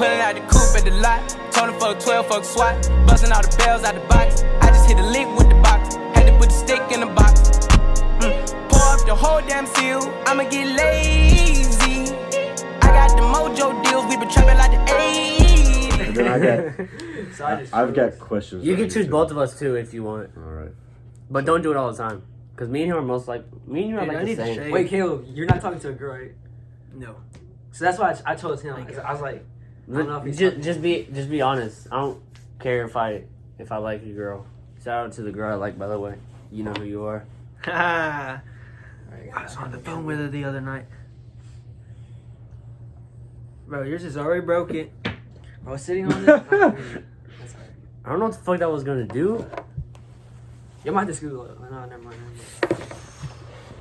Pulling out the coupe at the lot. Told him fuck 12, fuck SWAT. Busting all the bells out the box. I just hit a lick with the box. Had to put the stick in the box. Pour up the whole damn seal. I'ma get lazy. I got the mojo deals. We been trapping like the 80s. And then I've got questions. You can choose both of us too if you want. All right. But don't do it all the time. Because me and him are most like... Me and you are like the same. Wait, Caleb, you're not talking to a girl, right? No. So that's why I chose him. Cause I was like, I don't know if he's just be honest. I don't care if I like a girl. Shout out to the girl I like, by the way. You know who you are. I was on the phone with her the other night. Bro, yours is already broken. I was sitting on this. I don't know what the fuck that was gonna do. You might have to Google it. No, never mind.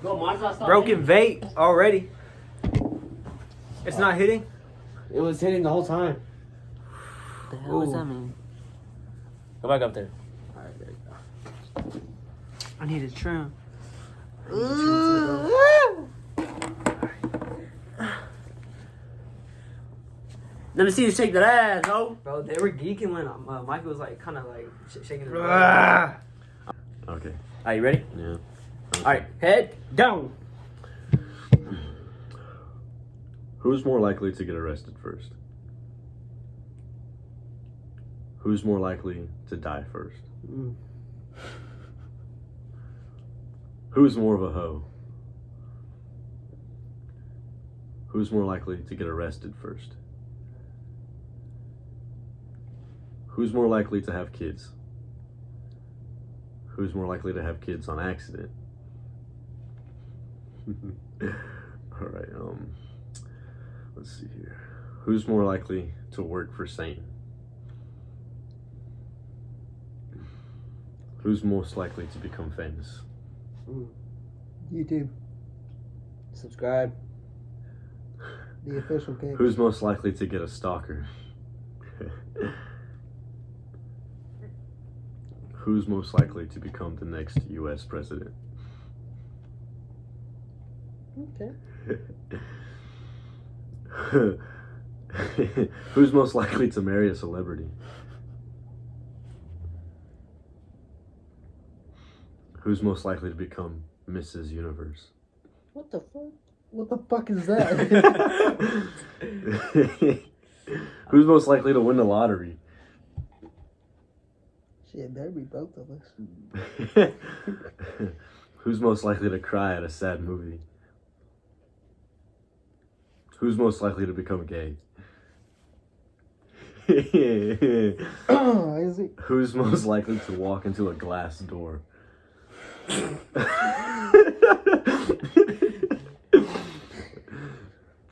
Broken vape already. It's not hitting? It was hitting the whole time. What the hell does that mean? Go back up there. Alright, there you go. I need a trim. Let me see you shake that ass, ho. Bro, they were geeking when Michael was like, kind of like shaking his Okay. Are you ready? Yeah. Okay. Alright, head down. Who's more likely to get arrested first? Who's more likely to die first? Who's more of a hoe? Who's more likely to get arrested first? Who's more likely to have kids? Who's more likely to have kids on accident? All right, let's see here. Who's more likely to work for Satan? Who's most likely to become famous? YouTube. Subscribe. The official cake. Who's most likely to get a stalker? Who's most likely to become the next U.S. president? Okay. Who's most likely to marry a celebrity? Who's most likely to become Mrs. Universe? What the fuck? What the fuck is that? Who's most likely to win the lottery? Shit, better be both of us. Who's most likely to cry at a sad movie? Who's most likely to become gay? Is it? Who's most likely to walk into a glass door?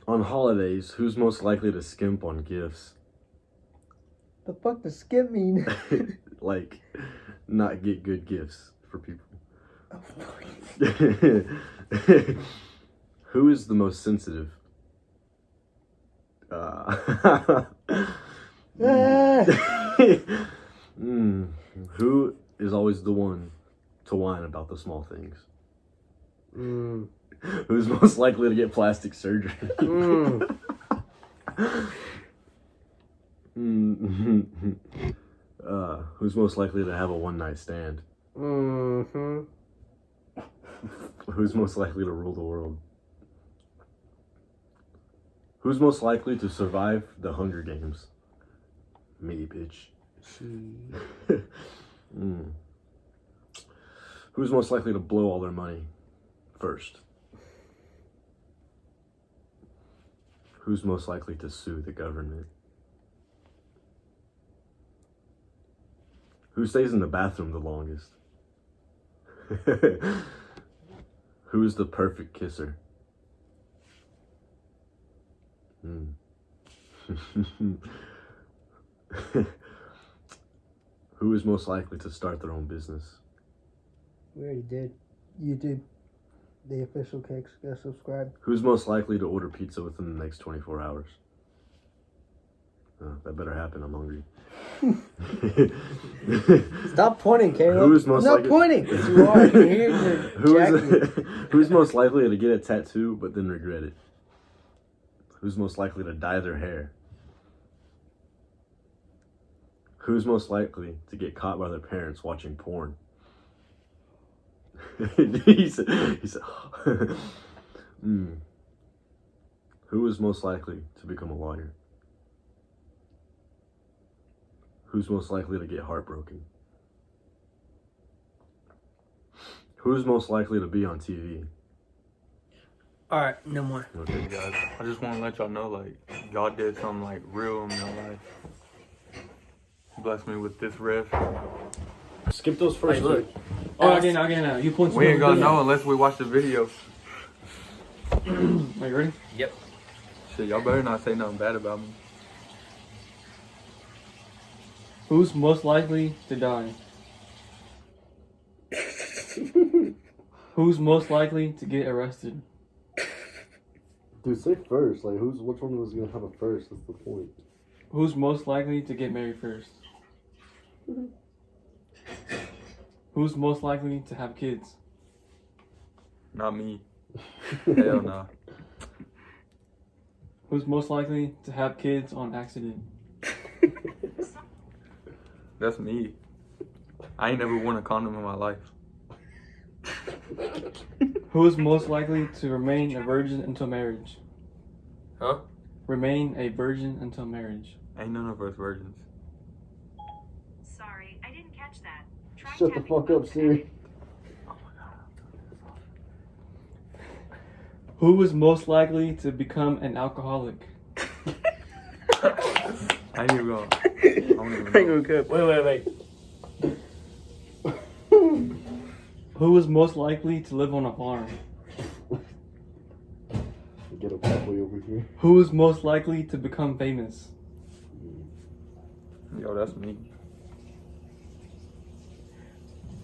On holidays, who's most likely to skimp on gifts? The fuck does skip mean? Like, not get good gifts for people. Oh, fuck. Who is the most sensitive? Who is always the one to whine about the small things? Who's most likely to get plastic surgery? Who's most likely to have a one-night stand? Who's most likely to rule the world? Who's most likely to survive the Hunger Games? Me, bitch. Who's most likely to blow all their money first? Who's most likely to sue the government? Who stays in the bathroom the longest? Who's the perfect kisser? Who is most likely to start their own business? We already did. YouTube. The official cakes. Go subscribe. Who's most likely to order pizza within the next 24 hours? That better happen. I'm hungry. Stop pointing, Caleb. Who is most I'm not likely... pointing. Yes, you are. I can hear your Who's most likely to get a tattoo but then regret it? Who's most likely to dye their hair? Who's most likely to get caught by their parents watching porn? he said Who is most likely to become a lawyer? Who's most likely to get heartbroken? Who's most likely to be on TV? All right, no more. Okay. Guys, I just want to let y'all know, like, God did something, like, real in my life. He blessed me with this riff. Skip those first. Hey, look. Oh, again, you point. We ain't gonna know unless we watch the video. Are you ready? Yep. Shit, y'all better not say nothing bad about me. Who's most likely to die? Who's most likely to get arrested? Dude, say first. Like, which one was gonna have a first? That's the point. Who's most likely to get married first? Who's most likely to have kids? Not me. Hell no. Who's most likely to have kids on accident? That's me. I ain't never worn a condom in my life. Who is most likely to remain a virgin until marriage? Huh? Remain a virgin until marriage. Ain't none of us virgins. Sorry, I didn't catch that. Try Shut the tapping fuck both up, Siri. Who is most likely to become an alcoholic? I ain't even gonna. I don't even know. Wait. Who is most likely to live on a farm? Get a pathway over here. Who is most likely to become famous? Yo, that's me.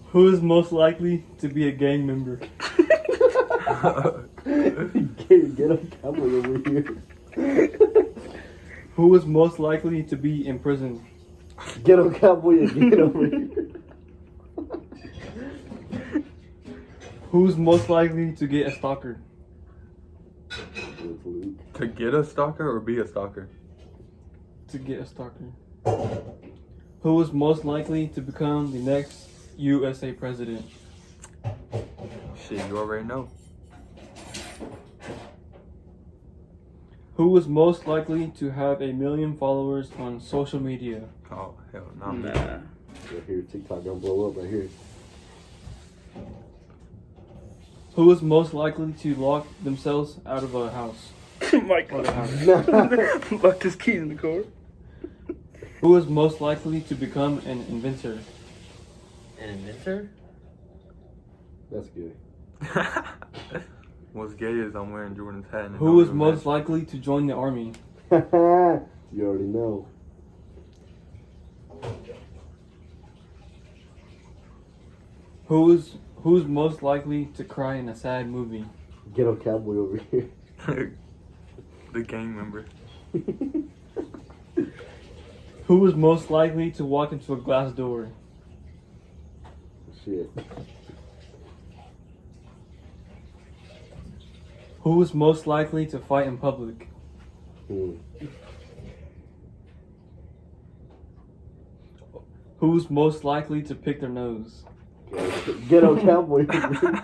Who is most likely to be a gang member? Get a cowboy over here. Who is most likely to be in prison? Get a cowboy again over here. Who's most likely to get a stalker? To get a stalker or be a stalker? To get a stalker. Who is most likely to become the next USA president? Shit, you already know. Who is most likely to have 1 million followers on social media? Oh, hell, not me. Right here, TikTok gonna blow up right here. Who is most likely to lock themselves out of a house? Michael. Or the house? Locked his keys in the car. Who is most likely to become an inventor? An inventor? That's good. What's gay is I'm wearing Jordan's hat. And Who is most likely to join the army? You already know. Who's most likely to cry in a sad movie? Get a cowboy over here. The gang member. Who is most likely to walk into a glass door? Shit. Who is most likely to fight in public? Who's most likely to pick their nose? Get a cowboy over here.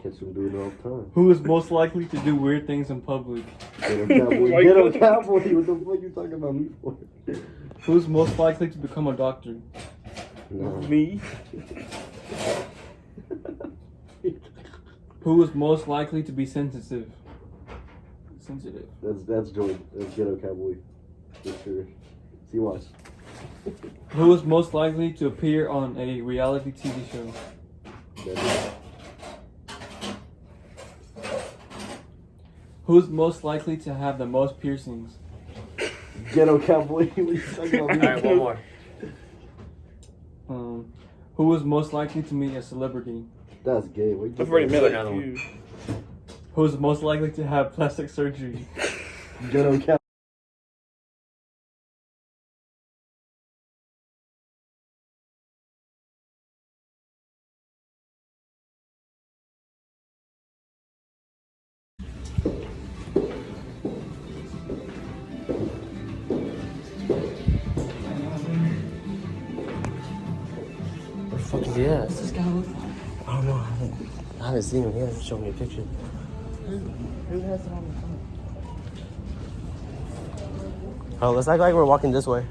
Catch them doing it all the time. Who is most likely to do weird things in public? Get a cowboy. Get a cowboy. What the fuck you talking about me for? Who's most likely to become a doctor? No. Me. Who is most likely to be sensitive? Sensitive. That's Jordan. That's Ghetto Cowboy. For sure. See, watch. Who is most likely to appear on a reality TV show? That's Who's most likely to have the most piercings? Ghetto Cowboy. What you talking about? Alright, one more. Who is most likely to meet a celebrity? That's gay. What you I've already met Another like one. you. Who is most likely to have plastic surgery? Ghetto Cowboy. he at? What's this guy look like? I don't know. I haven't seen him. He hasn't shown me a picture. Who has it on the phone? Oh, let's act like we're walking this way.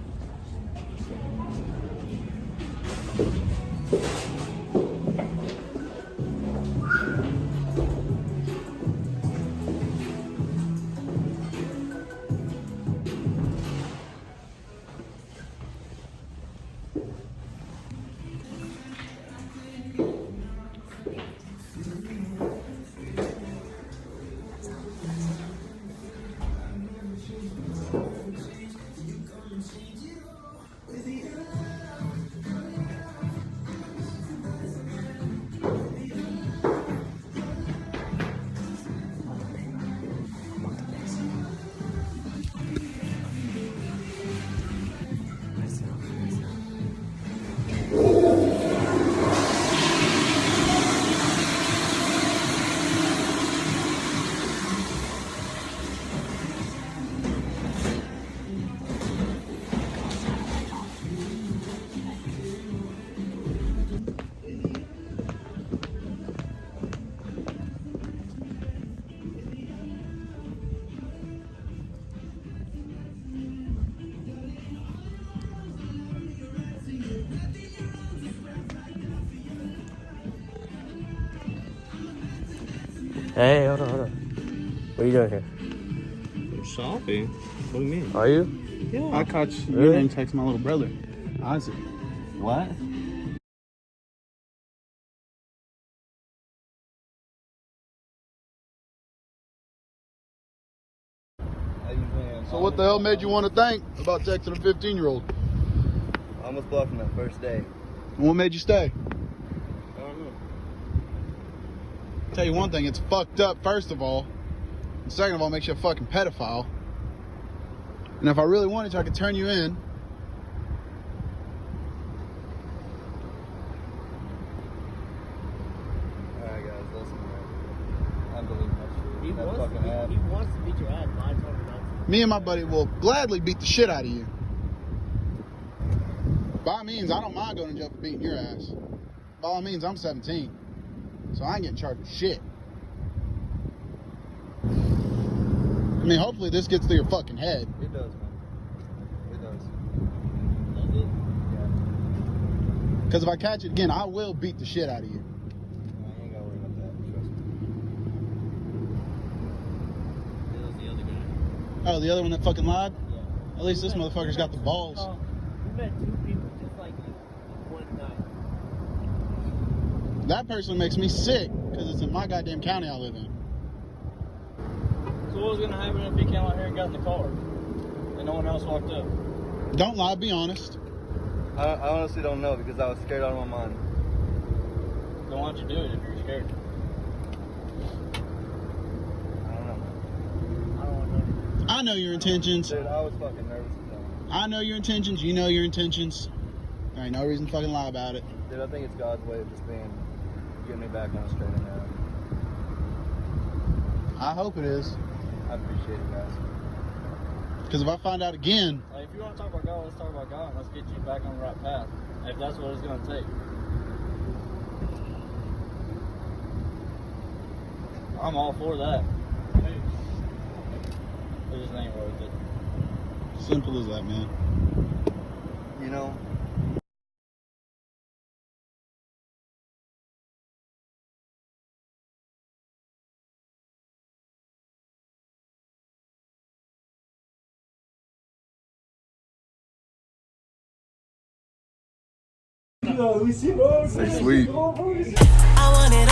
Hey, hold on. What are you doing here? I'm shopping. What do you mean? Are you? Yeah. I caught you Really? and text my little brother, Isaac. What? So what the hell made you want to think about texting a 15-year-old? I almost blew up from that first day. And what made you stay? I don't know. Tell you one thing, it's fucked up, first of all. And second of all, makes you a fucking pedophile. And if I really wanted to, I could turn you in. Alright guys, listen, man. I'm believing that shit. He That wants, fucking app. he wants to beat your ass, but I told him not to. Me and my buddy will gladly beat the shit out of you. By all means, I don't mind going to jail for beating your ass. By all means, I'm 17. So I ain't getting charged with shit. I mean, hopefully this gets to your fucking head. It does, man. It does. Does it? Yeah. Because if I catch it again, I will beat the shit out of you. I ain't gotta worry about that. Trust me. That was the other guy. Oh, the other one that fucking lied? Yeah. At least this motherfucker's got the balls. We met two people just like you one night. That person makes me sick because it's in my goddamn county I live in. So what was gonna happen if he came out here and got in the car and no one else walked up? Don't lie, be honest. I honestly don't know because I was scared out of my mind. Then why'd you do it if you were scared? I don't know. I don't want to know. I know your intentions. Dude, I was fucking nervous as hell. I know your intentions. You know your intentions. There ain't no reason to fucking lie about it. Dude, I think it's God's way of just getting me back on a straight and narrow. I hope it is. I appreciate it, guys. Because if I find out again, Like, if you want to talk about God, let's talk about God and let's get you back on the right path. If that's what it's gonna take. I'm all for that. It just ain't worth it. simple as that, man. You know? Say sweet. I want it